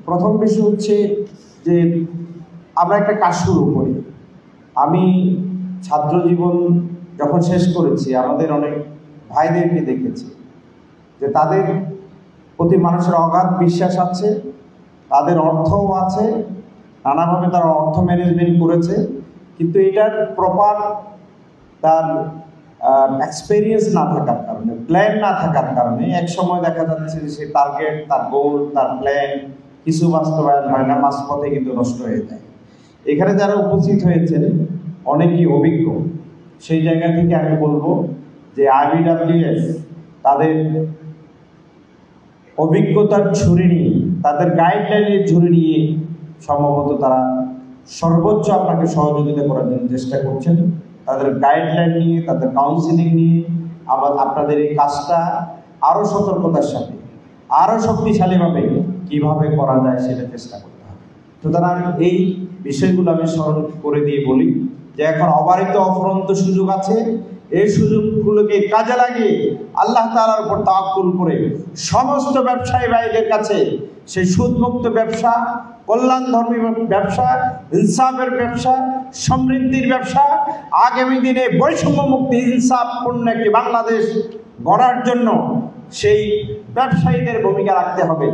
প্রথম বিষয় হচ্ছে যে আমরা একটা কাজ শুরু করি। আমি ছাত্র জীবন যখন শেষ করেছি আমাদের অনেক ভাইদেরকে দেখেছি যে তাদের প্রতি মানুষের অগাধ বিশ্বাস আছে, তাদের অর্থও আছে, নানাভাবে তারা অর্থ ম্যানেজমেন্ট করেছে, কিন্তু এটার প্রপার তার এক্সপেরিয়েন্স না থাকার কারণে, প্ল্যান না থাকার কারণে এক সময় দেখা যাচ্ছে যে সে টার্গেট, তার গোল, তার প্ল্যান কিছু বাস্তবায়ন হয় না, মাঝপথে কিন্তু নষ্ট হয়ে যায়। এখানে যারা উপস্থিত হয়েছেন অনেকেই অভিজ্ঞ, সেই জায়গা থেকে আমি বলবো যে IBWS তাদের অভিজ্ঞতার ঝুড়ি নিয়ে, তাদের গাইডলাইনের ঝুড়ি নিয়ে সম্ভবত তারা সর্বোচ্চ আপনাকে সহযোগিতা করার জন্য চেষ্টা করছেন। তাদের গাইডলাইন নিয়ে, তাদের কাউন্সিলিং নিয়ে আপনাদের এই কাজটা আরও সতর্কতার সাথে, আরও শক্তিশালীভাবে কীভাবে করা যায় সেটা চেষ্টা করতে হবে। সুতরাং এই বিষয়গুলো আমি স্মরণ করে দিয়ে বলি যে এখন অবারিত অফুরন্ত সুযোগ আছে। এই সুযোগগুলোকে কাজে লাগিয়ে আল্লাহ তাআলার উপর তাওয়াক্কুল করে সমস্ত ব্যবসায়ী ভাইদের কাছে সেই সুদমুক্ত ব্যবসা, কল্যাণধর্মী ব্যবসা, ইনসাফের ব্যবসা, সমৃদ্ধির ব্যবসা, আগামী দিনে বৈষম্য মুক্তি ইনসাফপূর্ণ একটি বাংলাদেশ গড়ার জন্য সেই ব্যবসায়ীদের ভূমিকা রাখতে হবে।